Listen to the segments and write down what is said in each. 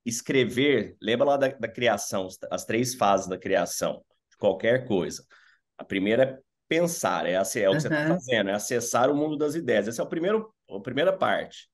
escrever, lembra lá da criação, as três fases da criação de qualquer coisa. A primeira é pensar, é o que você está Aham. fazendo, é acessar o mundo das ideias. Essa é a primeira parte.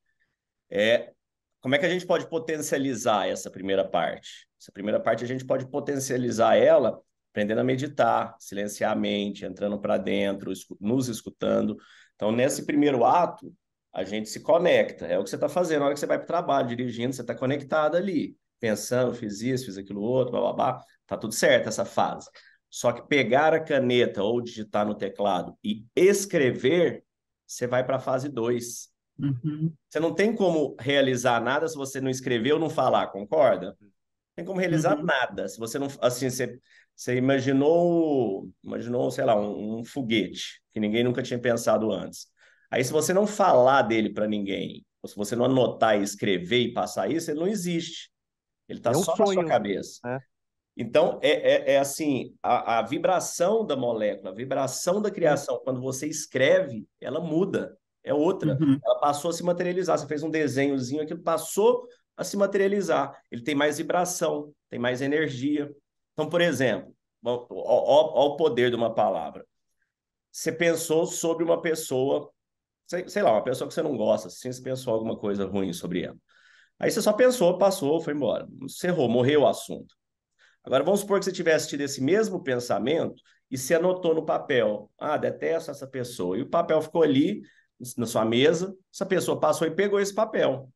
É como é que a gente pode potencializar essa primeira parte? Essa primeira parte a gente pode potencializar ela aprendendo a meditar, silenciar a mente, entrando para dentro, nos escutando. Então, nesse primeiro ato, a gente se conecta. É o que você está fazendo. Na hora que você vai para o trabalho, dirigindo, você está conectado ali, pensando, fiz isso, fiz aquilo outro, blá, blá, blá. Tá tudo certo essa fase. Só que pegar a caneta ou digitar no teclado e escrever, você vai para a fase 2. Uhum. Você não tem como realizar nada se você não escrever ou não falar, concorda? Não tem como realizar Uhum. nada. Se você não, assim, você imaginou, sei lá, um foguete que ninguém nunca tinha pensado antes. Aí, se você não falar dele para ninguém, ou se você não anotar e escrever e passar isso, ele não existe. Ele está É um só na sua sonho, cabeça. né? Então, é assim, a vibração da molécula, a vibração da criação, quando você escreve, ela muda, é outra. Uhum. Ela passou a se materializar. Você fez um desenhozinho, aquilo passou a se materializar. Ele tem mais vibração, tem mais energia. Então, por exemplo, ó o poder de uma palavra. Você pensou sobre uma pessoa, sei lá, uma pessoa que você não gosta, assim, você pensou alguma coisa ruim sobre ela. Aí você só pensou, passou, foi embora. Encerrou, morreu o assunto. Agora, vamos supor que você tivesse tido esse mesmo pensamento e se anotou no papel. Ah, detesto essa pessoa. E o papel ficou ali na sua mesa, essa pessoa passou e pegou esse papel.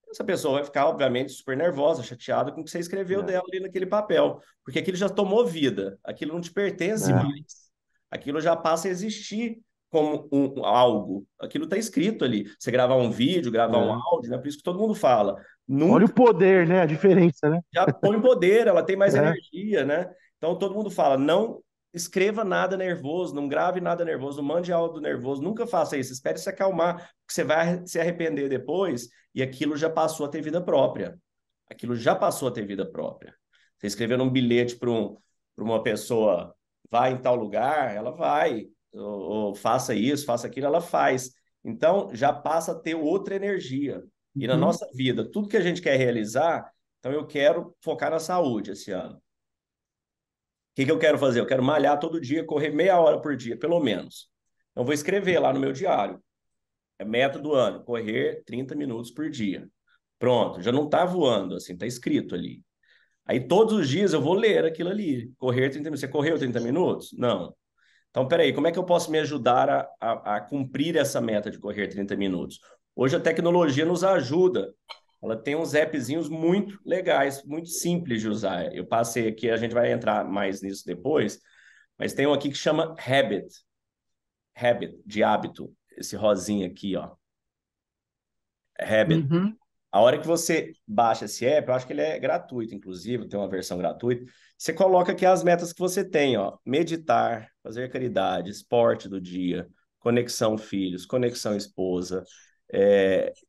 Essa pessoa vai ficar, obviamente, super nervosa, chateada com o que você escreveu É, dela ali naquele papel, porque aquilo já tomou vida, aquilo não te pertence é. mais. Aquilo já passa a existir como algo. Aquilo está escrito ali. Você gravar um vídeo, gravar um É. áudio, né? Por isso que todo mundo fala. Olha Nunca o poder, né? A diferença, né? já põe poder, ela tem mais É, energia, né? Então todo mundo fala, não escreva nada nervoso, não grave nada nervoso, não mande áudio nervoso, nunca faça isso, espere se acalmar, porque você vai se arrepender depois e aquilo já passou a ter vida própria. Aquilo já passou a ter vida própria. Você escrevendo um bilhete para uma pessoa, vai em tal lugar, ela vai, ou faça isso, faça aquilo, ela faz. Então já passa a ter outra energia. E na Uhum. nossa vida, tudo que a gente quer realizar, então, eu quero focar na saúde esse ano. O que eu quero fazer? Eu quero malhar todo dia, correr meia hora por dia, pelo menos. Então, vou escrever lá no meu diário. É meta do ano, correr 30 minutos por dia. Pronto, já não está voando, assim, está escrito ali. Aí, todos os dias, eu vou ler aquilo ali. Correr 30 minutos. Você correu 30 minutos? Não. Então, peraí, como é que eu posso me ajudar a cumprir essa meta de correr 30 minutos? Hoje a tecnologia nos ajuda. Ela tem uns appzinhos muito legais, muito simples de usar. Eu passei aqui, a gente vai entrar mais nisso depois, mas tem um aqui que chama Habit, de hábito. Esse rosinha aqui, ó. Habit. Uhum. A hora que você baixa esse app, eu acho que ele é gratuito, inclusive, tem uma versão gratuita. Você coloca aqui as metas que você tem, ó. Meditar, fazer caridade, esporte do dia, conexão filhos, conexão esposa,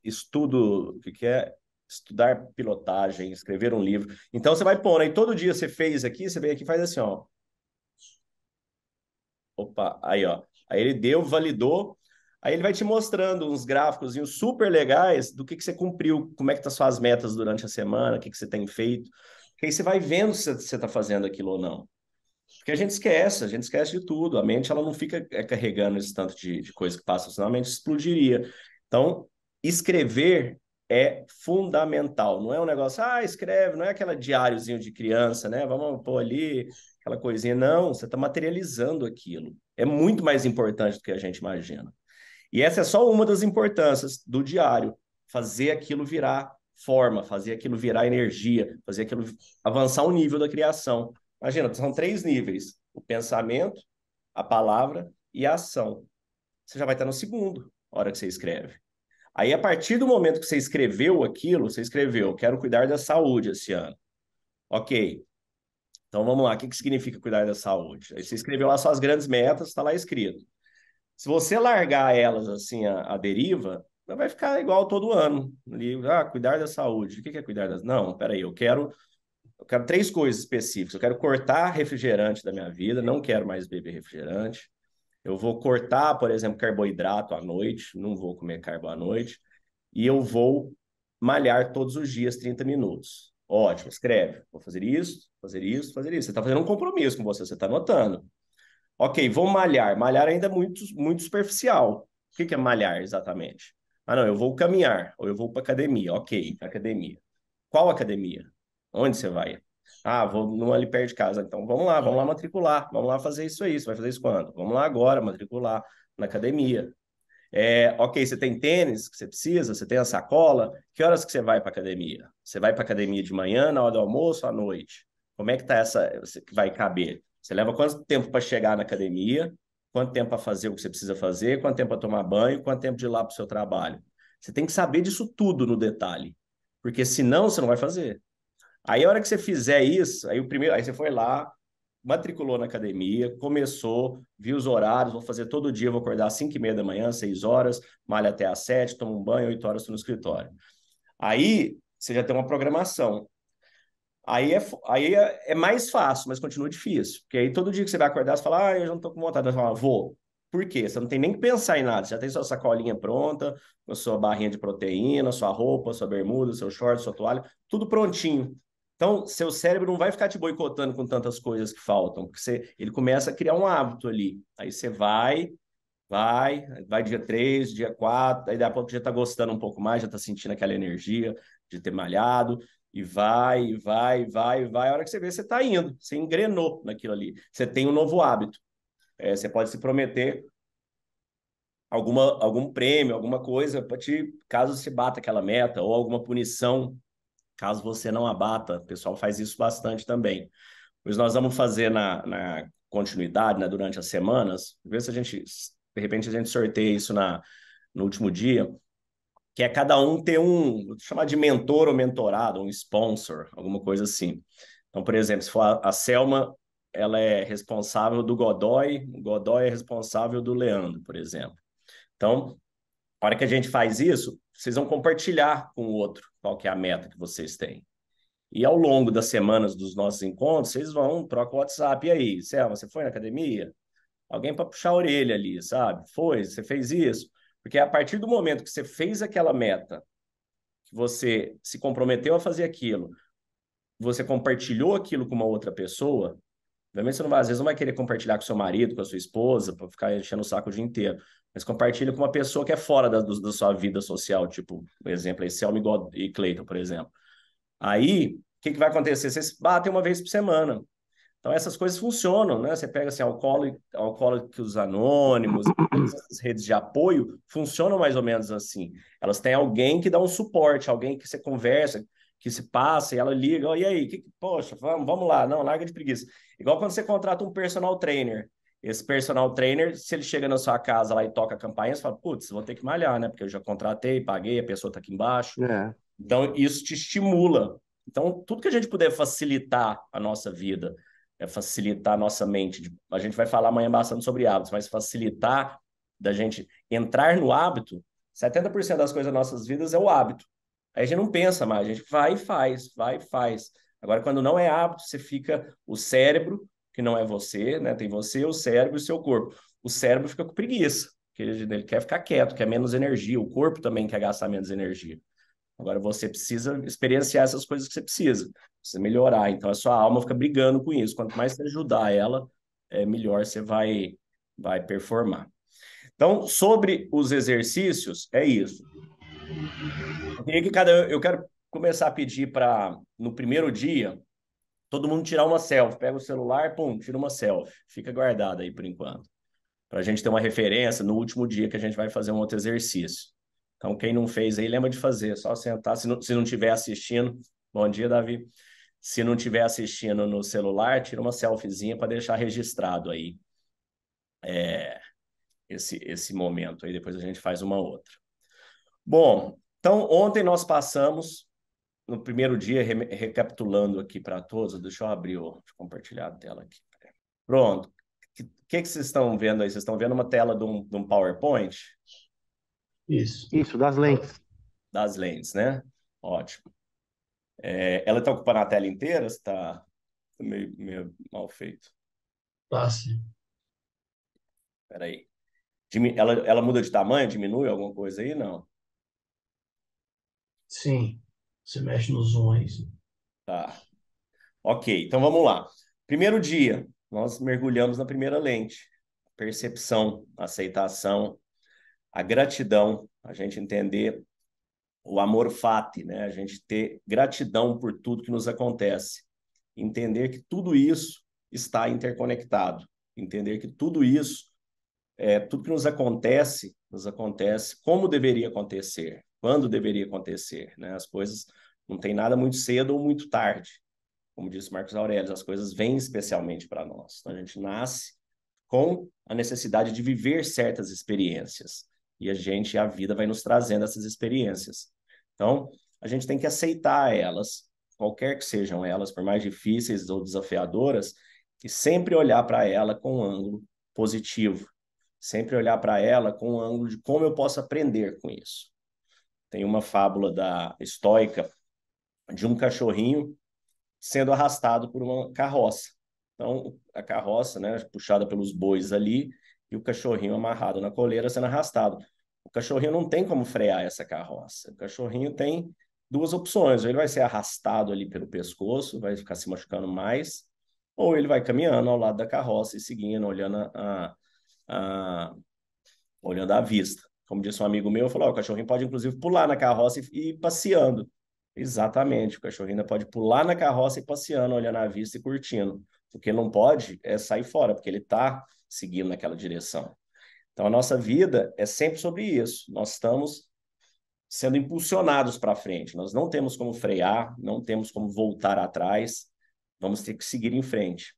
estudo, o que é? Estudar pilotagem, escrever um livro. Então você vai pondo aí, todo dia você fez aqui, você vem aqui e faz assim, ó. Opa, aí, ó. Aí ele deu, validou. Aí ele vai te mostrando uns gráficos super legais do que você cumpriu, como é que tá suas metas durante a semana, o que você tem feito. Porque aí você vai vendo se você está fazendo aquilo ou não. Porque a gente esquece de tudo. A mente ela não fica carregando esse tanto de coisa que passa, senão a mente explodiria. Então, escrever é fundamental. Não é um negócio, escreve, não é aquela diáriozinho de criança, né? Vamos pôr ali aquela coisinha. Não, você está materializando aquilo. É muito mais importante do que a gente imagina. E essa é só uma das importâncias do diário, fazer aquilo virar forma, fazer aquilo virar energia, fazer aquilo avançar o nível da criação. Imagina, são três níveis: o pensamento, a palavra e a ação. Você já vai estar no segundo, a hora que você escreve. Aí, a partir do momento que você escreveu aquilo, você escreveu, quero cuidar da saúde esse ano. Ok, então vamos lá, o que significa cuidar da saúde? Aí você escreveu lá suas grandes metas, está lá escrito. Se você largar elas assim a deriva, vai ficar igual todo ano. Ali, cuidar da saúde. O que é cuidar das? Não, peraí, eu quero três coisas específicas. Eu quero cortar refrigerante da minha vida, não quero mais beber refrigerante. Eu vou cortar, por exemplo, carboidrato à noite, não vou comer carbo à noite. E eu vou malhar todos os dias 30 minutos. Ótimo, escreve. Vou fazer isso, fazer isso, fazer isso. Você está fazendo um compromisso com você está anotando. Ok, vou malhar. Malhar ainda é muito superficial. O que é malhar exatamente? Ah, não, eu vou caminhar, ou eu vou para academia. Ok, academia. Qual academia? Onde você vai? Ah, vou numa ali perto de casa. Então vamos lá matricular, vamos lá fazer isso aí. Você vai fazer isso quando? Vamos lá agora, matricular na academia. Ok, você tem tênis que você precisa, você tem a sacola. Que horas que você vai para academia? Você vai para academia de manhã, na hora do almoço, à noite? Como é que tá essa que vai caber? Você leva quanto tempo para chegar na academia? Quanto tempo para fazer o que você precisa fazer? Quanto tempo para tomar banho? Quanto tempo de ir lá para o seu trabalho? Você tem que saber disso tudo no detalhe, porque senão você não vai fazer. Aí a hora que você fizer isso, aí você foi lá, matriculou na academia, começou, viu os horários, vou fazer todo dia, vou acordar às 5:30 da manhã, 6 horas, malha até às 7, tomo um banho, 8 horas estou no escritório. Aí você já tem uma programação. Aí é mais fácil, mas continua difícil. Porque aí todo dia que você vai acordar, você fala, eu já não estou com vontade. Você fala, vou. Por quê? Você não tem nem que pensar em nada. Você já tem sua sacolinha pronta, com a sua barrinha de proteína, sua roupa, sua bermuda, seu short, sua toalha, tudo prontinho. Então, seu cérebro não vai ficar te boicotando com tantas coisas que faltam, porque ele começa a criar um hábito ali. Aí você vai dia 3, dia 4, aí daqui a pouco já está gostando um pouco mais, já está sentindo aquela energia de ter malhado, e vai. A hora que você vê, você está indo, você engrenou naquilo ali. Você tem um novo hábito. Você pode se prometer algum prêmio, alguma coisa, para te, caso você bata aquela meta, ou alguma punição, caso você não abata. O pessoal faz isso bastante também. Pois nós vamos fazer na continuidade, né, durante as semanas, ver se a gente, de repente, a gente sorteia isso no último dia, que é cada um ter vou chamar de mentor ou mentorado, um sponsor, alguma coisa assim. Então, por exemplo, se for a Selma, ela é responsável do Godoy, o Godoy é responsável do Leandro, por exemplo. Então, a hora que a gente faz isso, vocês vão compartilhar com o outro qual que é a meta que vocês têm. E ao longo das semanas dos nossos encontros, vocês vão, troca o WhatsApp. E aí, Selma, você foi na academia? Alguém para puxar a orelha ali, sabe? Foi, você fez isso. Porque a partir do momento que você fez aquela meta, que você se comprometeu a fazer aquilo, você compartilhou aquilo com uma outra pessoa, obviamente você não vai, às vezes não vai querer compartilhar com seu marido, com a sua esposa, para ficar enchendo o saco o dia inteiro. Mas compartilha com uma pessoa que é fora da sua vida social, tipo, por exemplo, aí, Selma e Cleiton, por exemplo. Aí, o que vai acontecer? Vocês batem uma vez por semana. Então, essas coisas funcionam, né? Você pega assim, Alcoólicos Anônimos, todas essas redes de apoio funcionam mais ou menos assim. Elas têm alguém que dá um suporte, alguém que você conversa, que se passa, e ela liga, oh, e aí, poxa, vamos lá, não, larga de preguiça. Igual quando você contrata um personal trainer. Esse personal trainer, se ele chega na sua casa lá e toca a campainha, você fala, putz, vou ter que malhar, né? Porque eu já contratei, paguei, a pessoa está aqui embaixo. É. Então, isso te estimula. Então, tudo que a gente puder facilitar a nossa vida, facilitar a nossa mente. A gente vai falar amanhã bastante sobre hábitos, mas facilitar da gente entrar no hábito, 70% das coisas das nossas vidas é o hábito. Aí a gente não pensa mais, a gente vai e faz, vai e faz. Agora, quando não é hábito, você fica o cérebro, que não é você, né? Tem você, o cérebro e o seu corpo. O cérebro fica com preguiça, porque ele quer ficar quieto, quer menos energia. O corpo também quer gastar menos energia. Agora você precisa experienciar essas coisas que você precisa melhorar. Então a sua alma fica brigando com isso. Quanto mais você ajudar ela, melhor você vai performar. Então, sobre os exercícios, é isso. Eu quero começar a pedir para, no primeiro dia, todo mundo tirar uma selfie. Pega o celular, pum, tira uma selfie. Fica guardada aí por enquanto. Para a gente ter uma referência no último dia que a gente vai fazer um outro exercício. Então, quem não fez aí, lembra de fazer. Só sentar. Se não estiver assistindo, bom dia, Davi. Se não estiver assistindo no celular, tira uma selfiezinha para deixar registrado aí esse momento. Aí depois a gente faz uma outra. Bom, então ontem nós passamos, no primeiro dia, recapitulando aqui para todos, deixa eu abrir, deixa eu compartilhar a tela aqui. Pronto. O que vocês estão vendo aí? Vocês estão vendo uma tela de um PowerPoint? Isso. Isso, das lentes. Das lentes, né? Ótimo. Ela está ocupando a tela inteira? Está meio mal feito? Passe. Espera aí. Ela muda de tamanho? Diminui alguma coisa aí? Não. Sim. Você mexe no zoom aí. Sim. Tá. Ok, então vamos lá. Primeiro dia, nós mergulhamos na primeira lente. Percepção, aceitação, a gratidão, a gente entender o amor fati, né? A gente ter gratidão por tudo que nos acontece. Entender que tudo isso está interconectado. Entender que tudo isso, tudo que nos acontece como deveria acontecer, quando deveria acontecer, né? As coisas não tem nada muito cedo ou muito tarde. Como disse Marcos Aurélio, as coisas vêm especialmente para nós. Então, a gente nasce com a necessidade de viver certas experiências. E a vida vai nos trazendo essas experiências. Então, a gente tem que aceitar elas, qualquer que sejam elas, por mais difíceis ou desafiadoras, e sempre olhar para ela com um ângulo positivo. Sempre olhar para ela com um ângulo de como eu posso aprender com isso. Tem uma fábula da estoica de um cachorrinho sendo arrastado por uma carroça. Então, a carroça, né, puxada pelos bois ali, e o cachorrinho amarrado na coleira sendo arrastado. O cachorrinho não tem como frear essa carroça. O cachorrinho tem duas opções: ou ele vai ser arrastado ali pelo pescoço, vai ficar se machucando mais, ou ele vai caminhando ao lado da carroça e seguindo, a, olhando à vista. Como disse um amigo meu, falou: o cachorrinho pode inclusive pular na carroça e ir passeando. Exatamente, o cachorrinho ainda pode pular na carroça e passeando, olhando à vista e curtindo. O que não pode é sair fora, porque ele está seguindo naquela direção. Então, a nossa vida é sempre sobre isso. Nós estamos sendo impulsionados para frente. Nós não temos como frear, não temos como voltar atrás. Vamos ter que seguir em frente.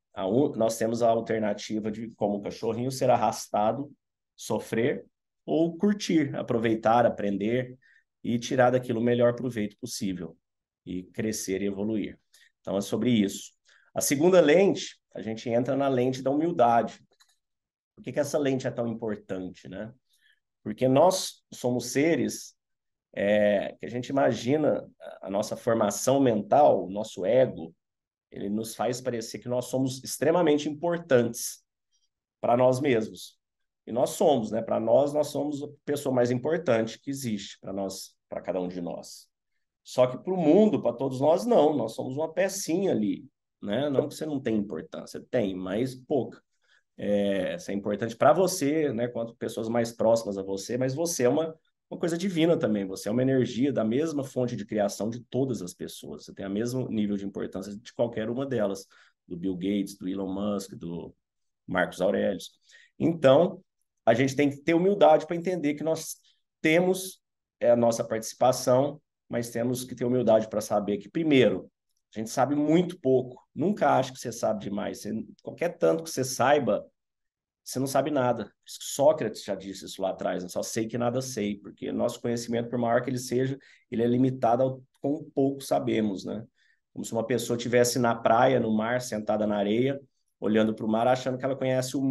Nós temos a alternativa de, como o cachorrinho, ser arrastado, sofrer ou curtir, aproveitar, aprender e tirar daquilo o melhor proveito possível e crescer e evoluir. Então, é sobre isso. A segunda lente, a gente entra na lente da humildade. Por que essa lente é tão importante, né? Porque nós somos seres que a gente imagina a nossa formação mental, o nosso ego, ele nos faz parecer que nós somos extremamente importantes para nós mesmos. E nós somos, né? Para nós, nós somos a pessoa mais importante que existe para nós, para cada um de nós. Só que para o mundo, para todos nós, não. Nós somos uma pecinha ali, né? Não que você não tenha importância, tem, mas pouca. Isso é importante para você, né? Quanto pessoas mais próximas a você, mas você é uma coisa divina também. Você é uma energia da mesma fonte de criação de todas as pessoas. Você tem o mesmo nível de importância de qualquer uma delas, do Bill Gates, do Elon Musk, do Marcos Aurélio. Então, a gente tem que ter humildade para entender que nós temos a nossa participação, mas temos que ter humildade para saber que, primeiro, a gente sabe muito pouco. Nunca acha que você sabe demais. Qualquer tanto que você saiba, você não sabe nada. Sócrates já disse isso lá atrás, eu só sei que nada sei, porque nosso conhecimento, por maior que ele seja, ele é limitado ao quão pouco sabemos, né? Como se uma pessoa estivesse na praia, no mar, sentada na areia, olhando para o mar, achando que ela conhece o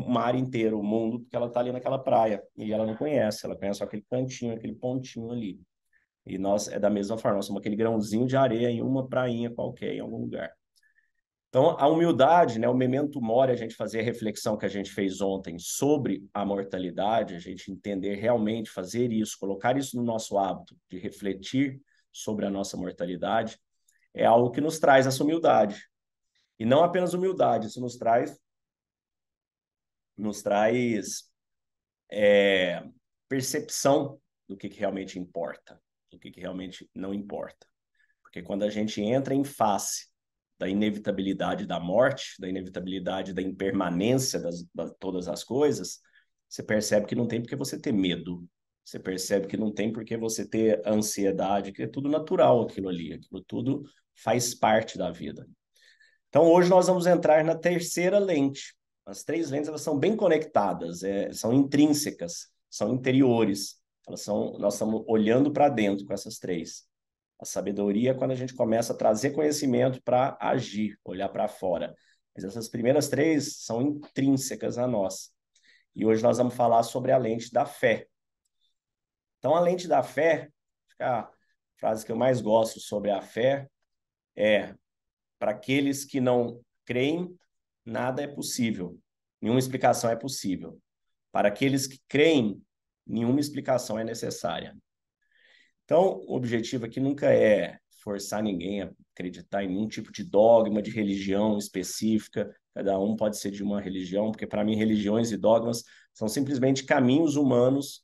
mar inteiro, o mundo, porque ela está ali naquela praia. E ela não conhece, ela conhece só aquele cantinho, aquele pontinho ali. E nós, é da mesma forma, nós somos aquele grãozinho de areia em uma prainha qualquer, em algum lugar. Então, a humildade, né, o memento mori, a gente fazer a reflexão que a gente fez ontem sobre a mortalidade, a gente entender realmente, fazer isso, colocar isso no nosso hábito de refletir sobre a nossa mortalidade, é algo que nos traz essa humildade. E não apenas humildade, isso nos traz percepção do que realmente importa, do que realmente não importa. Porque quando a gente entra em face da inevitabilidade da morte, da inevitabilidade da impermanência das todas as coisas, você percebe que não tem porque você ter medo. Você percebe que não tem porque você ter ansiedade, que é tudo natural aquilo ali, aquilo tudo faz parte da vida. Então, hoje nós vamos entrar na terceira lente. As três lentes elas são bem conectadas, são intrínsecas, são interiores. Nós estamos olhando para dentro com essas três. A sabedoria é quando a gente começa a trazer conhecimento para agir, olhar para fora. Mas essas primeiras três são intrínsecas a nós. E hoje nós vamos falar sobre a lente da fé. Então, a lente da fé, a frase que eu mais gosto sobre a fé é: para aqueles que não creem, nada é possível. Nenhuma explicação é possível. Para aqueles que creem, nenhuma explicação é necessária. Então, o objetivo aqui nunca é forçar ninguém a acreditar em nenhum tipo de dogma, de religião específica. Cada um pode ser de uma religião, porque para mim religiões e dogmas são simplesmente caminhos humanos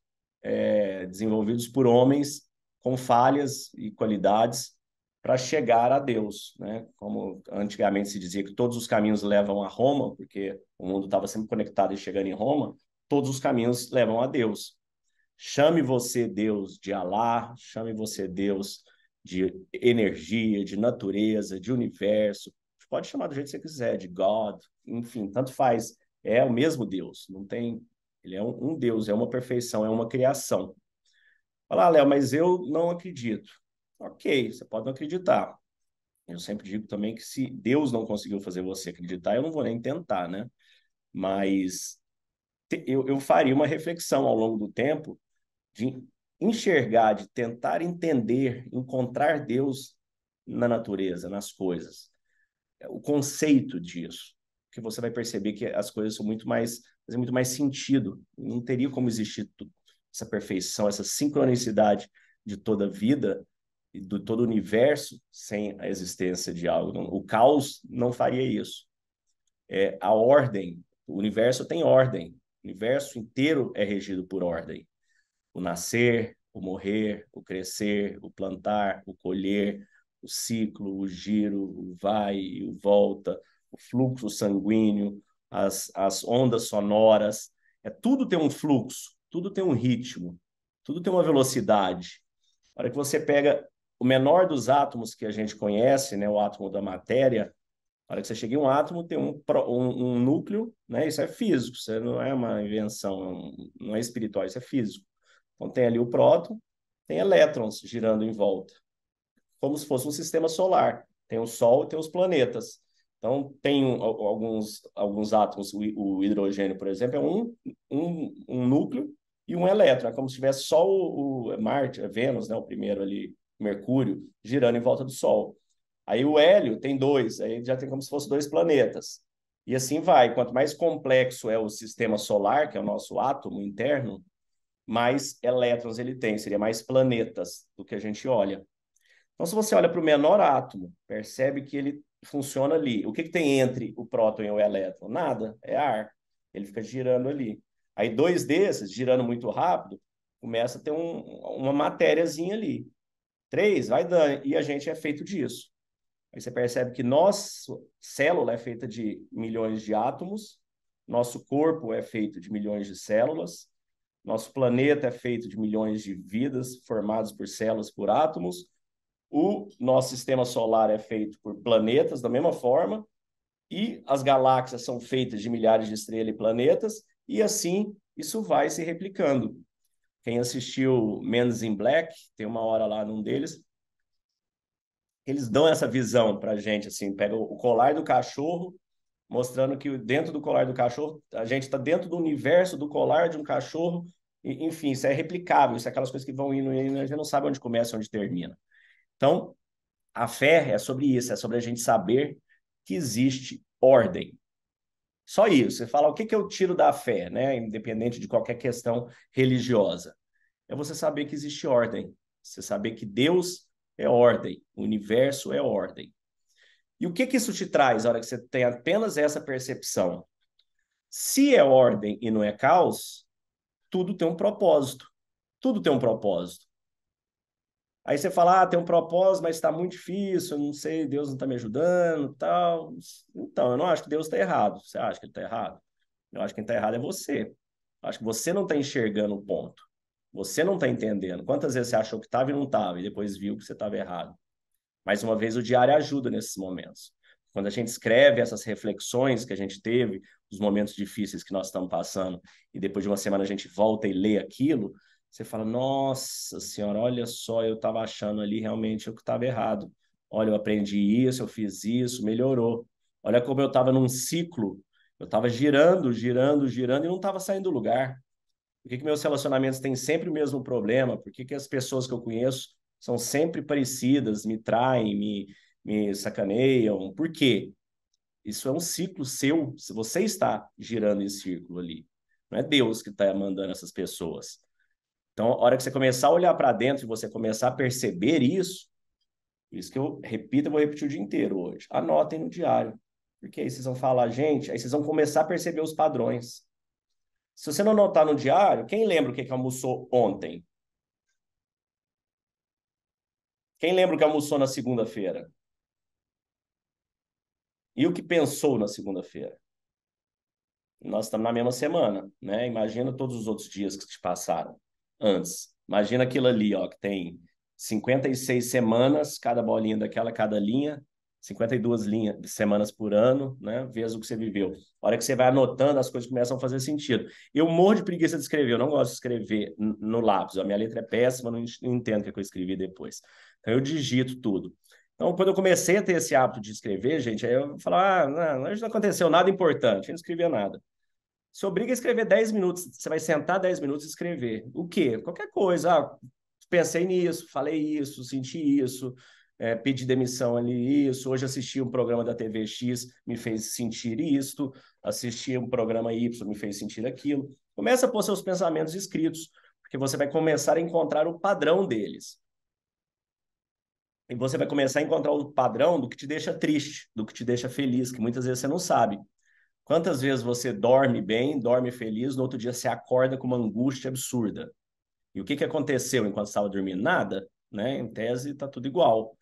desenvolvidos por homens com falhas e qualidades para chegar a Deus, né? Como antigamente se dizia que todos os caminhos levam a Roma, porque o mundo estava sempre conectado e chegando em Roma, todos os caminhos levam a Deus. Chame você Deus de Alá, chame você Deus de energia, de natureza, de universo. Pode chamar do jeito que você quiser, de God, enfim, tanto faz. É o mesmo Deus, não tem. Ele é um Deus, é uma perfeição, é uma criação. Fala, Léo, mas eu não acredito. Ok, você pode não acreditar. Eu sempre digo também que se Deus não conseguiu fazer você acreditar, eu não vou nem tentar, né? Mas eu faria uma reflexão ao longo do tempo de enxergar, de tentar entender, encontrar Deus na natureza, nas coisas. O conceito disso, que você vai perceber que as coisas são fazem muito mais sentido. Não teria como existir essa perfeição, essa sincronicidade de toda a vida e de todo o universo sem a existência de algo. O caos não faria isso. A ordem, o universo tem ordem. O universo inteiro é regido por ordem. O nascer, o morrer, o crescer, o plantar, o colher, o ciclo, o giro, o vai e o volta, o fluxo sanguíneo, as ondas sonoras. Tudo tem um fluxo, tudo tem um ritmo, tudo tem uma velocidade. A hora que você pega o menor dos átomos que a gente conhece, né, o átomo da matéria, a hora que você chega em um átomo, tem um núcleo, né? Isso é físico, isso não é uma invenção, não é espiritual, isso é físico. Então tem ali o próton, tem elétrons girando em volta, como se fosse um sistema solar. Tem o Sol e tem os planetas. Então tem alguns átomos, o hidrogênio, por exemplo, é um núcleo e um elétron. É como se tivesse só o Marte, Vênus, né? O primeiro ali, Mercúrio, girando em volta do Sol. Aí o hélio tem dois, aí já tem como se fosse dois planetas. E assim vai. Quanto mais complexo é o sistema solar, que é o nosso átomo interno, mais elétrons ele tem, seria mais planetas do que a gente olha. Então, se você olha para o menor átomo, percebe que ele funciona ali. O que tem entre o próton e o elétron? Nada, é ar. Ele fica girando ali. Aí dois desses, girando muito rápido, começa a ter uma matériazinha ali. Três, vai dando, e a gente é feito disso. Aí você percebe que nossa célula é feita de milhões de átomos, nosso corpo é feito de milhões de células, nosso planeta é feito de milhões de vidas formadas por células, por átomos. O nosso sistema solar é feito por planetas da mesma forma, e as galáxias são feitas de milhares de estrelas e planetas, e assim isso vai se replicando. Quem assistiu Men in Black, tem uma hora lá num deles, eles dão essa visão para a gente, assim, pega o colar do cachorro, mostrando que dentro do colar do cachorro, a gente está dentro do universo do colar de um cachorro, e, enfim, isso é replicável, isso é aquelas coisas que vão indo, e a gente não sabe onde começa e onde termina. Então, a fé é sobre isso, é sobre a gente saber que existe ordem. Só isso. Você fala, o que eu tiro da fé, né? Independente de qualquer questão religiosa. É você saber que existe ordem. Você saber que Deus é ordem, o universo é ordem. E o que isso te traz, na hora que você tem apenas essa percepção? Se é ordem e não é caos, tudo tem um propósito. Tudo tem um propósito. Aí você fala, tem um propósito, mas está muito difícil, eu não sei, Deus não está me ajudando, tal. Então, eu não acho que Deus está errado. Você acha que ele está errado? Eu acho que quem está errado é você. Eu acho que você não está enxergando o ponto. Você não está entendendo. Quantas vezes você achou que estava e não estava, e depois viu que você estava errado? Mais uma vez, o diário ajuda nesses momentos. Quando a gente escreve essas reflexões que a gente teve, os momentos difíceis que nós estamos passando, e depois de uma semana a gente volta e lê aquilo, você fala, nossa senhora, olha só, eu estava achando ali realmente o que estava errado. Olha, eu aprendi isso, eu fiz isso, melhorou. Olha como eu estava num ciclo, eu estava girando, girando, girando e não estava saindo do lugar. Por que meus relacionamentos têm sempre o mesmo problema? Por que as pessoas que eu conheço são sempre parecidas, me traem, me sacaneiam? Por quê? Isso é um ciclo seu, se você está girando em círculo ali. Não é Deus que está mandando essas pessoas. Então, a hora que você começar a olhar para dentro e você começar a perceber isso que eu repito, eu vou repetir o dia inteiro hoje. Anotem no diário. Porque aí vocês vão falar, gente, aí vocês vão começar a perceber os padrões. Se você não anotar no diário, quem lembra o que almoçou ontem? Quem lembra o que almoçou na segunda-feira? E o que pensou na segunda-feira? Nós estamos na mesma semana, né? Imagina todos os outros dias que te passaram antes. Imagina aquilo ali, ó, que tem 56 semanas, cada bolinha daquela, cada linha, 52 semanas por ano, né? Vezes o que você viveu. A hora que você vai anotando, as coisas começam a fazer sentido. Eu morro de preguiça de escrever, eu não gosto de escrever no lápis. A minha letra é péssima, não entendo o que eu escrevi depois. Então eu digito tudo. Então, quando eu comecei a ter esse hábito de escrever, gente, aí eu falava, não aconteceu nada importante, eu não escrevia nada. Se obriga a escrever 10 minutos, você vai sentar 10 minutos e escrever. O quê? Qualquer coisa. Pensei nisso, falei isso, senti isso, pedi demissão ali, isso. Hoje assisti um programa da TV X, me fez sentir isto. Assisti um programa Y, me fez sentir aquilo. Começa a pôr seus pensamentos escritos, porque você vai começar a encontrar o padrão deles. E você vai começar a encontrar o padrão do que te deixa triste, do que te deixa feliz, que muitas vezes você não sabe. Quantas vezes você dorme bem, dorme feliz, no outro dia você acorda com uma angústia absurda? E o que aconteceu enquanto estava dormindo? Nada, né? Em tese, está tudo igual.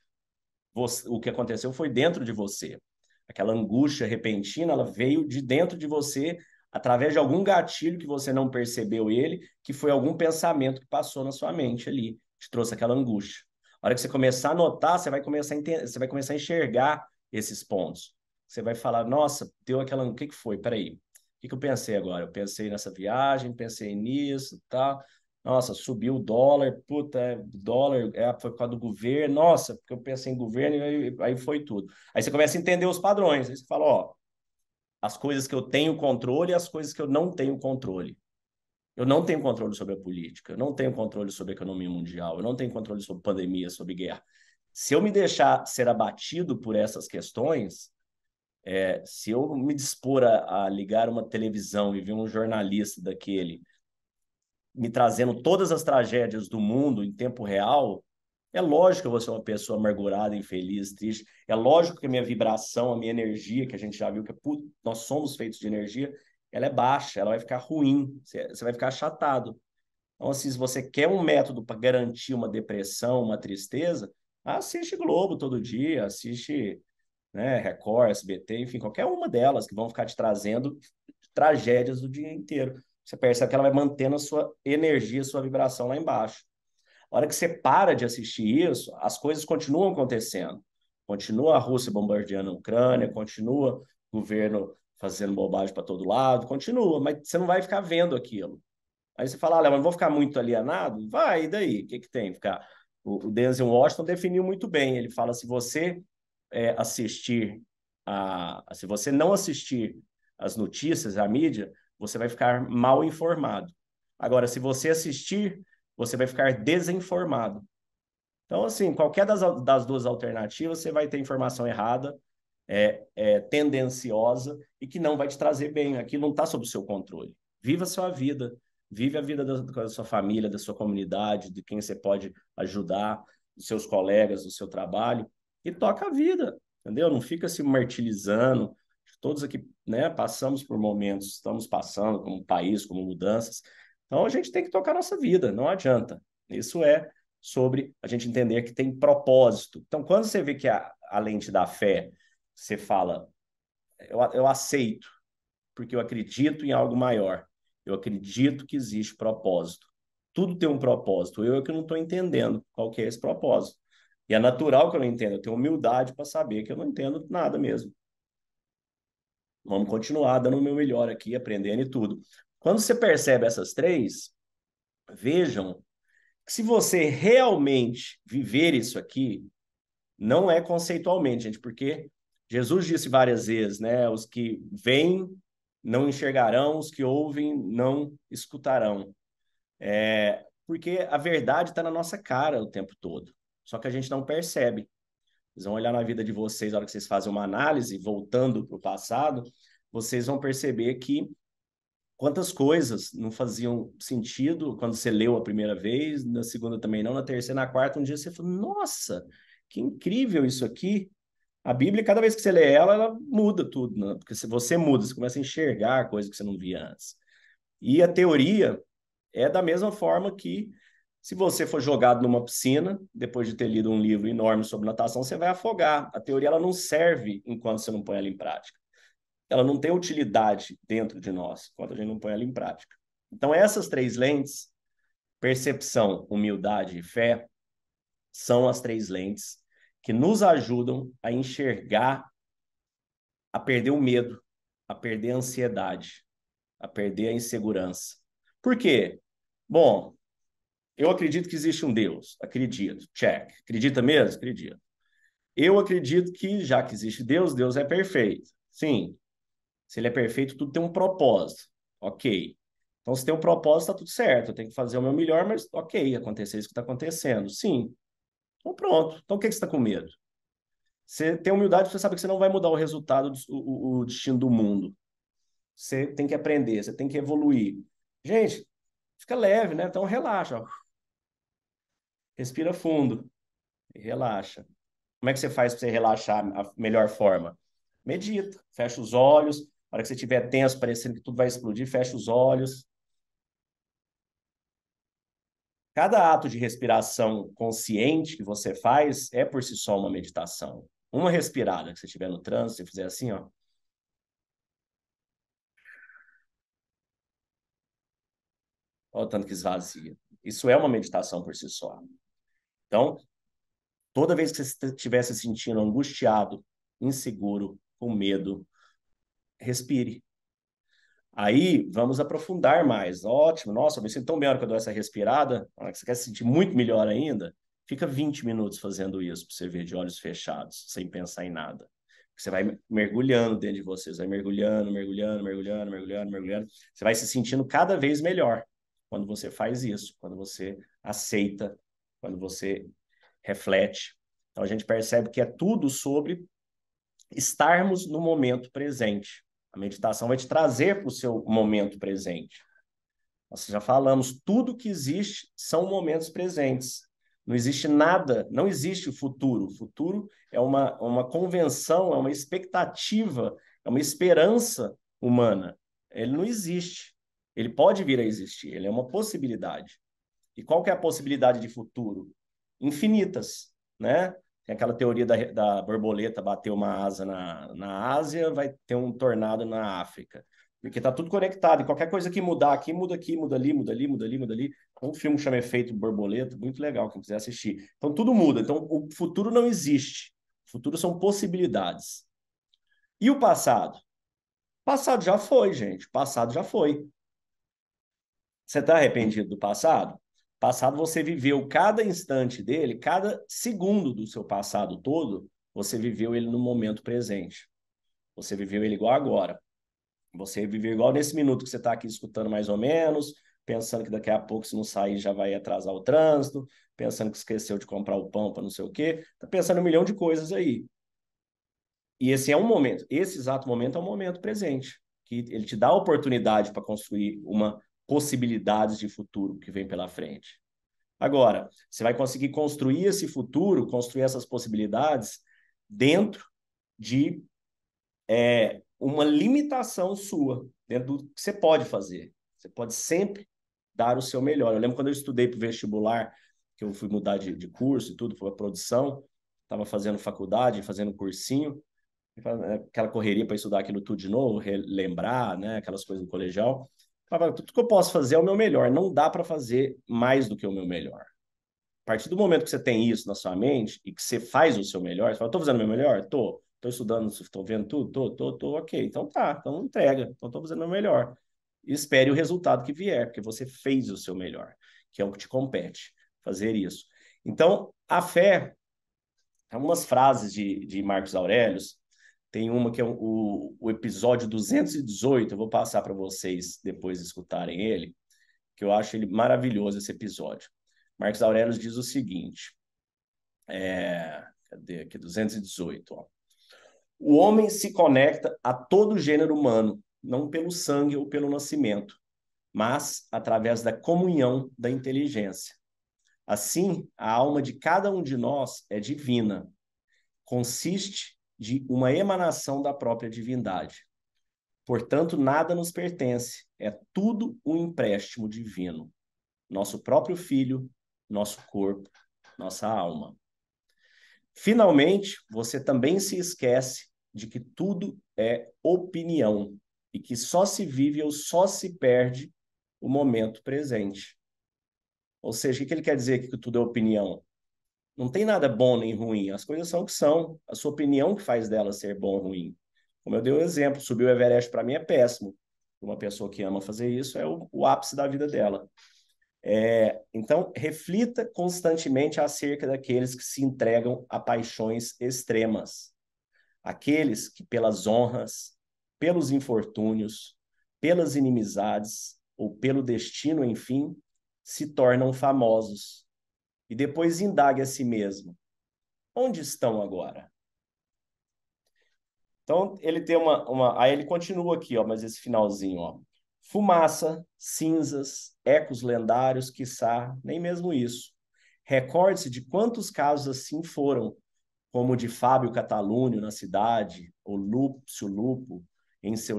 O que aconteceu foi dentro de você. Aquela angústia repentina, ela veio de dentro de você através de algum gatilho que você não percebeu ele, que foi algum pensamento que passou na sua mente ali, te trouxe aquela angústia. A hora que você começar a notar, você vai começar a entender, você vai começar a enxergar esses pontos. Você vai falar, nossa, deu aquela... O que foi? Peraí. O que eu pensei agora? Eu pensei nessa viagem, pensei nisso, tá? Nossa, subiu o dólar, puta, dólar foi por causa do governo, nossa, porque eu pensei em governo e aí foi tudo. Aí você começa a entender os padrões, aí você fala, ó, as coisas que eu tenho controle e as coisas que eu não tenho controle. Eu não tenho controle sobre a política, eu não tenho controle sobre a economia mundial, eu não tenho controle sobre pandemia, sobre guerra. Se eu me deixar ser abatido por essas questões, se eu me dispor a ligar uma televisão e ver um jornalista daquele me trazendo todas as tragédias do mundo em tempo real, é lógico que eu vou ser uma pessoa amargurada, infeliz, triste. É lógico que a minha vibração, a minha energia, que a gente já viu que nós somos feitos de energia, ela é baixa, ela vai ficar ruim, você vai ficar achatado. Então, assim, se você quer um método para garantir uma depressão, uma tristeza, assiste Globo todo dia, assiste, né, Record, SBT, enfim, qualquer uma delas que vão ficar te trazendo tragédias do dia inteiro. Você percebe que ela vai mantendo a sua energia, a sua vibração lá embaixo. A hora que você para de assistir isso, as coisas continuam acontecendo. Continua a Rússia bombardeando a Ucrânia, continua o governo fazendo bobagem para todo lado, continua, mas você não vai ficar vendo aquilo. Aí você fala, olha, mas não vou ficar muito alienado? Vai, e daí? O que tem? Ficar... O Denzel Washington definiu muito bem. Ele fala, se você se você não assistir as notícias, a mídia, você vai ficar mal informado. Agora, se você assistir, você vai ficar desinformado. Então, assim, qualquer das duas alternativas, você vai ter informação errada, tendenciosa e que não vai te trazer bem. Aquilo não está sob o seu controle. Viva a sua vida. Vive a vida da sua família, da sua comunidade, de quem você pode ajudar, dos seus colegas, do seu trabalho, e toca a vida, entendeu? Não fica se martirizando. Todos aqui, né, passamos por momentos, estamos passando como país, como mudanças. Então a gente tem que tocar a nossa vida, não adianta. Isso é sobre a gente entender que tem propósito. Então, quando você vê que a lente da fé, você fala, eu aceito, porque eu acredito em algo maior. Eu acredito que existe propósito. Tudo tem um propósito. Eu é que não estou entendendo qual que é esse propósito. E é natural que eu não entenda. Eu tenho humildade para saber que eu não entendo nada mesmo. Vamos continuar dando o meu melhor aqui, aprendendo e tudo. Quando você percebe essas três, vejam que se você realmente viver isso aqui, não é conceitualmente, gente, porque Jesus disse várias vezes, né? Os que veem não enxergarão, os que ouvem não escutarão. Porque a verdade está na nossa cara o tempo todo, só que a gente não percebe. Vocês vão olhar na vida de vocês, na hora que vocês fazem uma análise, voltando para o passado, vocês vão perceber que Quantas coisas não faziam sentido quando você leu a primeira vez, na segunda também não, na terceira, na quarta, um dia você falou, nossa, que incrível isso aqui. A Bíblia, cada vez que você lê ela, ela muda tudo, né? Porque se você muda, você começa a enxergar coisas que você não via antes. E a teoria é da mesma forma que se você for jogado numa piscina, depois de ter lido um livro enorme sobre natação, você vai afogar. A teoria ela não serve enquanto você não põe ela em prática. Ela não tem utilidade dentro de nós enquanto a gente não põe ela em prática. Então, essas três lentes, percepção, humildade e fé, são as três lentes que nos ajudam a enxergar, a perder o medo, a perder a ansiedade, a perder a insegurança. Por quê? Bom, eu acredito que existe um Deus. Acredito. Check. Acredita mesmo? Acredito. Eu acredito que, já que existe Deus, Deus é perfeito. Sim. Se ele é perfeito, tudo tem um propósito. Ok. Então, se tem um propósito, está tudo certo. Eu tenho que fazer o meu melhor, mas ok, acontecer isso que está acontecendo. Sim. Então, pronto. Então, o que você está com medo? Você tem humildade, você sabe que você não vai mudar o resultado, o destino do mundo. Você tem que aprender, você tem que evoluir. Gente, fica leve, né? Então, relaxa. Ó. Respira fundo e relaxa. Como é que você faz para você relaxar a melhor forma? Medita, fecha os olhos. Na hora que você estiver tenso, parecendo que tudo vai explodir, fecha os olhos. Cada ato de respiração consciente que você faz é por si só uma meditação. Uma respirada que você estiver no trânsito, você fizer assim, ó. Olha o tanto que esvazia. Isso é uma meditação por si só. Então, toda vez que você estiver se sentindo angustiado, inseguro, com medo, respire. Aí, vamos aprofundar mais. Ótimo, nossa, eu me sinto tão bem na hora que eu dou essa respirada. Na hora que você quer se sentir muito melhor ainda, fica 20 minutos fazendo isso, para você ver de olhos fechados, sem pensar em nada. Você vai mergulhando dentro de você, você vai mergulhando, mergulhando, mergulhando, mergulhando, mergulhando. Você vai se sentindo cada vez melhor quando você faz isso, quando você aceita, quando você reflete. Então, a gente percebe que é tudo sobre estarmos no momento presente. A meditação vai te trazer para o seu momento presente. Nós já falamos, tudo que existe são momentos presentes. Não existe nada, não existe o futuro. O futuro é uma convenção, é uma expectativa, é uma esperança humana. Ele não existe. Ele pode vir a existir, ele é uma possibilidade. E qual que é a possibilidade de futuro? Infinitas, né? Tem aquela teoria da borboleta bater uma asa na Ásia, vai ter um tornado na África. Porque está tudo conectado. E qualquer coisa que mudar aqui, muda aqui, muda ali, muda ali, muda ali, muda ali. Um filme que chama Efeito Borboleta, muito legal, quem quiser assistir. Então, tudo muda. Então, o futuro não existe. O futuro são possibilidades. E o passado? O passado já foi, gente. O passado já foi. Você está arrependido do passado? Passado você viveu cada instante dele, cada segundo do seu passado todo, você viveu ele no momento presente. Você viveu ele igual agora. Você viveu igual nesse minuto que você está aqui escutando mais ou menos, pensando que daqui a pouco, se não sair, já vai atrasar o trânsito, pensando que esqueceu de comprar o pão para não sei o quê. Está pensando em um milhão de coisas aí. E esse é um momento, esse exato momento é um momento presente, que ele te dá a oportunidade para construir uma possibilidade de futuro que vem pela frente. Agora, você vai conseguir construir esse futuro, construir essas possibilidades dentro de uma limitação sua, dentro do que você pode fazer. Você pode sempre dar o seu melhor. Eu lembro quando eu estudei para o vestibular, que eu fui mudar de curso e tudo, foi a produção, estava fazendo faculdade, fazendo cursinho, aquela correria para estudar aquilo tudo de novo, relembrar, né, aquelas coisas do colegial. Tudo que eu posso fazer é o meu melhor, não dá para fazer mais do que o meu melhor. A partir do momento que você tem isso na sua mente e que você faz o seu melhor, você fala, estou fazendo o meu melhor? Estou. Estou estudando, estou vendo tudo? Estou, ok. Então tá, então entrega. Então estou fazendo o meu melhor. E espere o resultado que vier, porque você fez o seu melhor, que é o que te compete, fazer isso. Então, a fé, algumas frases de Marcos Aurelius, tem uma que é o episódio 218, eu vou passar para vocês depois escutarem ele, que eu acho ele maravilhoso, esse episódio. Marcos Aurelius diz o seguinte, cadê aqui, 218, ó. O homem se conecta a todo gênero humano, não pelo sangue ou pelo nascimento, mas através da comunhão da inteligência. Assim, a alma de cada um de nós é divina, consiste de uma emanação da própria divindade. Portanto, nada nos pertence, é tudo um empréstimo divino. Nosso próprio filho, nosso corpo, nossa alma. Finalmente, você também se esquece de que tudo é opinião e que só se vive ou só se perde o momento presente. Ou seja, o que ele quer dizer que tudo é opinião? Não tem nada bom nem ruim, as coisas são o que são. A sua opinião que faz delas ser bom ou ruim. Como eu dei o exemplo, subir o Everest para mim é péssimo. Uma pessoa que ama fazer isso é o ápice da vida dela. Então, reflita constantemente acerca daqueles que se entregam a paixões extremas. Aqueles que pelas honras, pelos infortúnios, pelas inimizades ou pelo destino, enfim, se tornam famosos. E depois indague a si mesmo: onde estão agora? Então, ele tem Aí ele continua aqui, ó, mas esse finalzinho, ó. Fumaça, cinzas, ecos lendários, quiçá, nem mesmo isso. Recorde-se de quantos casos assim foram, como o de Fábio Catalúnio na cidade, ou Lúcio Lupo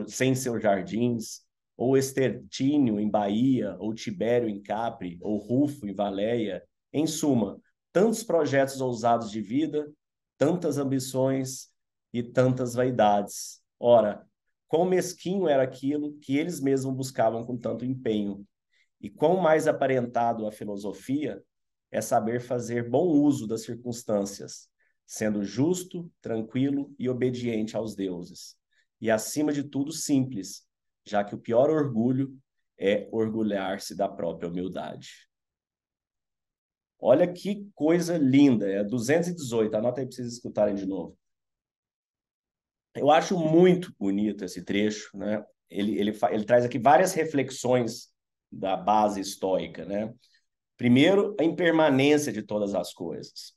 sem seus jardins, ou Estertínio em Bahia, ou Tibério em Capri, ou Rufo em Valéia. Em suma, tantos projetos ousados de vida, tantas ambições e tantas vaidades. Ora, quão mesquinho era aquilo que eles mesmos buscavam com tanto empenho. E quão mais aparentado a filosofia é saber fazer bom uso das circunstâncias, sendo justo, tranquilo e obediente aos deuses. E, acima de tudo, simples, já que o pior orgulho é orgulhar-se da própria humildade. Olha que coisa linda, é 218, anota aí para vocês escutarem de novo. Eu acho muito bonito esse trecho, né? Ele traz aqui várias reflexões da base estoica, né? Primeiro, a impermanência de todas as coisas.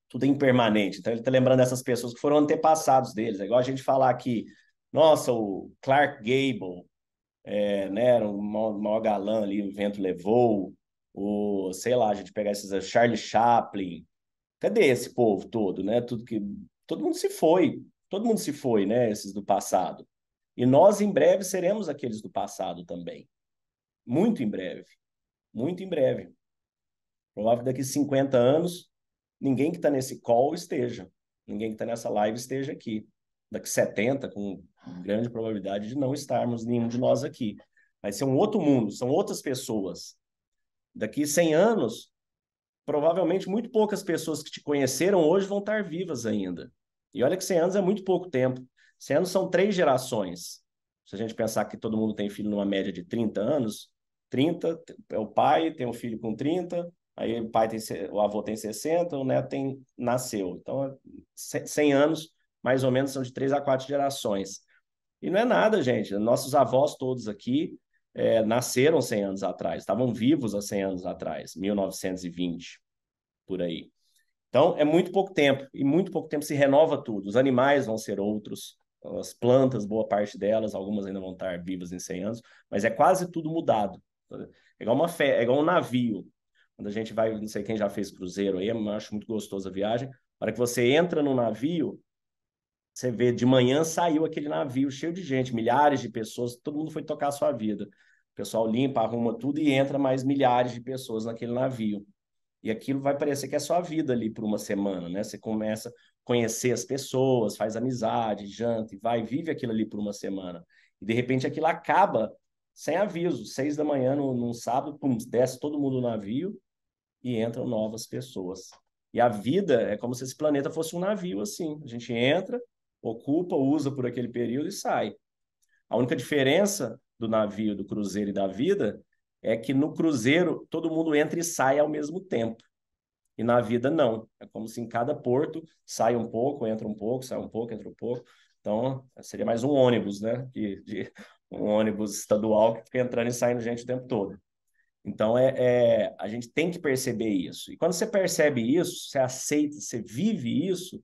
Tudo é impermanente. Então, ele está lembrando dessas pessoas que foram antepassados deles. É igual a gente falar que, nossa, o Clark Gable, né, era um maior galã ali, o vento levou, sei lá, a gente pegar esses Charlie Chaplin. Cadê esse povo todo, né? Todo mundo se foi. Todo mundo se foi, né? Esses do passado. E nós, em breve, seremos aqueles do passado também. Muito em breve. Muito em breve. Provável que daqui a 50 anos, ninguém que está nesse call esteja. Ninguém que está nessa live esteja aqui. Daqui a 70, com grande probabilidade de não estarmos nenhum de nós aqui. Vai ser um outro mundo, são outras pessoas. Daqui a 100 anos, provavelmente muito poucas pessoas que te conheceram hoje vão estar vivas ainda. E olha que 100 anos é muito pouco tempo. 100 anos são 3 gerações. Se a gente pensar que todo mundo tem filho numa média de 30 anos, 30 é o pai, tem um filho com 30, aí o avô tem 60, o neto nasceu. Então, 100 anos, mais ou menos, são de 3 a 4 gerações. E não é nada, gente. Nossos avós todos aqui nasceram 100 anos atrás, estavam vivos há 100 anos atrás, 1920, por aí. Então, é muito pouco tempo, e muito pouco tempo se renova tudo. Os animais vão ser outros, as plantas, boa parte delas, algumas ainda vão estar vivas em 100 anos, mas é quase tudo mudado. É igual é igual um navio. Quando a gente vai, não sei quem já fez cruzeiro aí, eu acho muito gostoso a viagem. Na hora que você entra no navio, você vê, de manhã saiu aquele navio cheio de gente, milhares de pessoas, todo mundo foi tocar a sua vida. O pessoal limpa, arruma tudo e entra mais milhares de pessoas naquele navio. E aquilo vai parecer que é só a vida ali por uma semana, né? Você começa a conhecer as pessoas, faz amizade, janta, e vai, vive aquilo ali por uma semana. E de repente aquilo acaba sem aviso. 6 da manhã, num sábado, pum, desce todo mundo no navio e entram novas pessoas. E a vida é como se esse planeta fosse um navio, assim. A gente entra, ocupa, usa por aquele período e sai. A única diferença do navio, do cruzeiro e da vida é que no cruzeiro todo mundo entra e sai ao mesmo tempo. E na vida não. É como se em cada porto sai um pouco, entra um pouco, sai um pouco, entra um pouco. Então, seria mais um ônibus, né? Um ônibus estadual que fica entrando e saindo gente o tempo todo. Então, a gente tem que perceber isso. E quando você percebe isso, você aceita, você vive isso,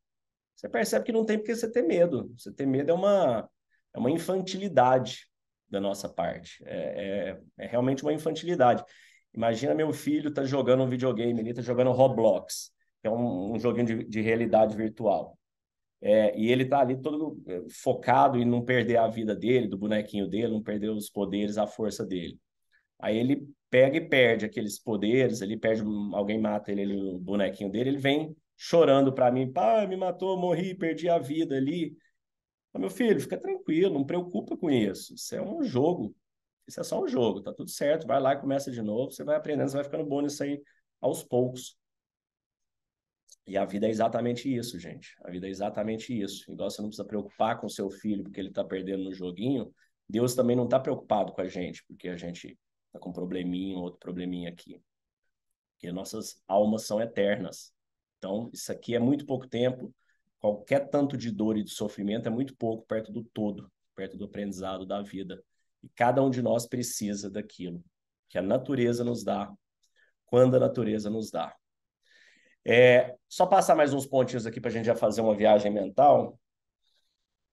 você percebe que não tem porque você ter medo. Você ter medo É uma infantilidade da nossa parte. É realmente uma infantilidade. Imagina meu filho tá jogando um videogame, ele tá jogando Roblox, que é um joguinho de realidade virtual. E ele tá ali todo focado em não perder a vida dele, do bonequinho dele, não perder os poderes, a força dele. Aí ele pega e perde aqueles poderes, ele perde, alguém mata ele, o bonequinho dele, ele vem chorando para mim, pai, me matou, morri, perdi a vida ali. Meu filho, fica tranquilo, não preocupa com isso. Isso é um jogo. Isso é só um jogo, tá tudo certo. Vai lá e começa de novo, você vai aprendendo, você vai ficando bom nisso aí aos poucos. E a vida é exatamente isso, gente. A vida é exatamente isso. Igual você não precisa preocupar com o seu filho porque ele tá perdendo no joguinho, Deus também não tá preocupado com a gente, porque a gente tá com um probleminha, outro probleminha aqui. Porque nossas almas são eternas. Então, isso aqui é muito pouco tempo. Qualquer tanto de dor e de sofrimento é muito pouco perto do todo, perto do aprendizado da vida. E cada um de nós precisa daquilo que a natureza nos dá, quando a natureza nos dá. Só passar mais uns pontinhos aqui para a gente já fazer uma viagem mental.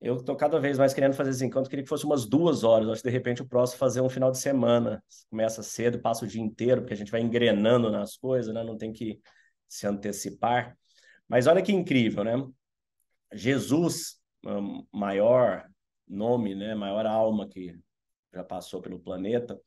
Eu estou cada vez mais querendo fazer assim, enquanto queria que fosse umas 2 horas. Acho que de repente o próximo fazer um final de semana. Começa cedo, passa o dia inteiro, porque a gente vai engrenando nas coisas, né? Não tem que se antecipar. Mas olha que incrível, né? Jesus, maior nome, né? Maior alma que já passou pelo planeta,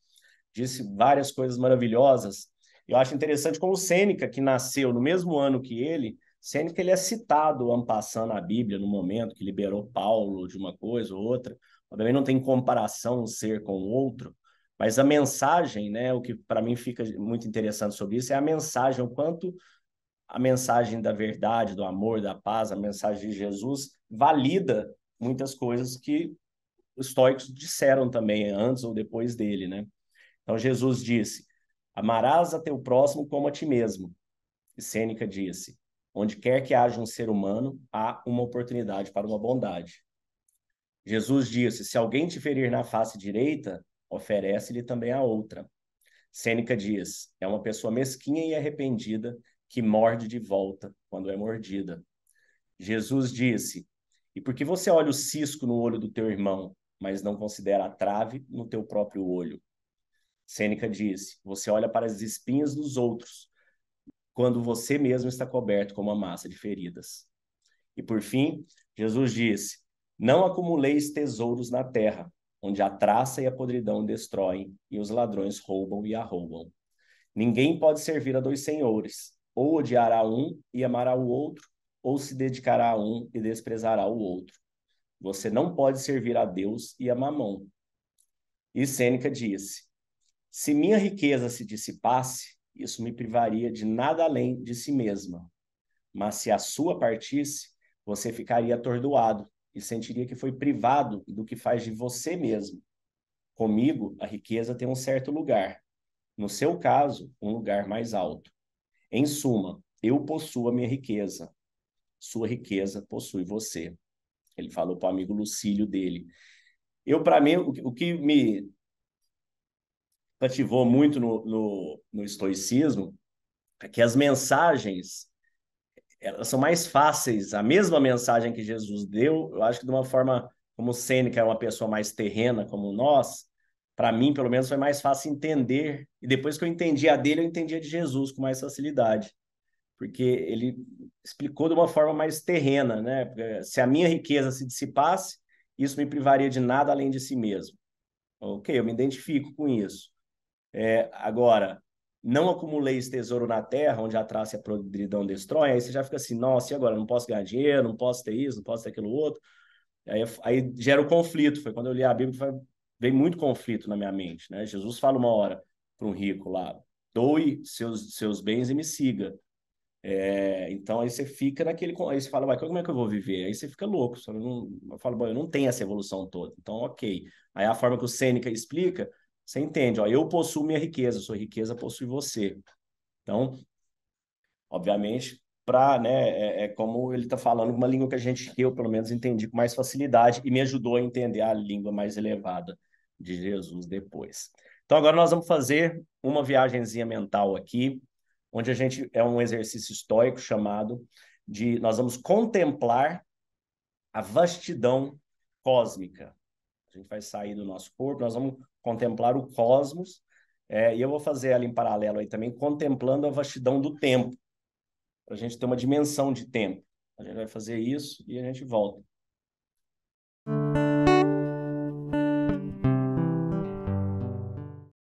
disse várias coisas maravilhosas. Eu acho interessante como Sêneca, que nasceu no mesmo ano que ele, Sêneca ele é citado en passant na Bíblia, no momento que liberou Paulo de uma coisa ou outra. Também não tem comparação um ser com o outro, mas a mensagem, né, o que para mim fica muito interessante sobre isso é a mensagem, o quanto a mensagem da verdade, do amor, da paz, a mensagem de Jesus valida muitas coisas que os estoicos disseram também antes ou depois dele, né? Então Jesus disse: amarás a teu próximo como a ti mesmo. E Sêneca disse: onde quer que haja um ser humano, há uma oportunidade para uma bondade. Jesus disse: se alguém te ferir na face direita, oferece-lhe também a outra. Sêneca diz: é uma pessoa mesquinha e arrependida que morde de volta quando é mordida. Jesus disse: e por que você olha o cisco no olho do teu irmão, mas não considera a trave no teu próprio olho? Sêneca disse: você olha para as espinhas dos outros, quando você mesmo está coberto com uma massa de feridas. E por fim, Jesus disse: não acumuleis tesouros na terra, onde a traça e a podridão destroem e os ladrões roubam e arrombam. Ninguém pode servir a dois senhores, ou odiará um e amará o outro, ou se dedicará a um e desprezará o outro. Você não pode servir a Deus e a Mamon. E Sêneca disse: se minha riqueza se dissipasse, isso me privaria de nada além de si mesma. Mas se a sua partisse, você ficaria atordoado e sentiria que foi privado do que faz de você mesmo. Comigo, a riqueza tem um certo lugar. No seu caso, um lugar mais alto. Em suma, eu possuo a minha riqueza. Sua riqueza possui você. Ele falou para o amigo Lucílio dele. Para mim, o que me cativou muito no estoicismo é que as mensagens elas são mais fáceis. A mesma mensagem que Jesus deu, eu acho que de uma forma, como Sêneca é uma pessoa mais terrena como nós, para mim, pelo menos, foi mais fácil entender. E depois que eu entendi a dele, eu entendi a de Jesus com mais facilidade. Porque ele explicou de uma forma mais terrena, né? Porque se a minha riqueza se dissipasse, isso me privaria de nada além de si mesmo. Ok, eu me identifico com isso. Agora, não acumuleis tesouro na terra, onde a traça e a podridão destrói, aí você já fica assim, nossa, e agora? Não posso ganhar dinheiro, não posso ter isso, não posso ter aquilo outro. Aí gera o conflito. Foi quando eu li a Bíblia, veio muito conflito na minha mente, né? Jesus fala uma hora para um rico lá, doe seus bens e me siga. Então aí você fica naquele. Aí você fala, como é que eu vou viver? Aí você fica louco. Eu falo, bom, eu não tenho essa evolução toda. Então, ok. Aí a forma que o Sêneca explica, você entende, ó, eu possuo minha riqueza, sua riqueza possui você. Então, obviamente, né, como ele está falando uma língua que eu pelo menos entendi com mais facilidade e me ajudou a entender a língua mais elevada de Jesus depois. Então, agora nós vamos fazer uma viagenzinha mental aqui, onde a gente é um exercício estoico chamado nós vamos contemplar a vastidão cósmica. A gente vai sair do nosso corpo, nós vamos contemplar o cosmos, e eu vou fazer ela em paralelo aí também, contemplando a vastidão do tempo, para a gente ter uma dimensão de tempo. A gente vai fazer isso e a gente volta.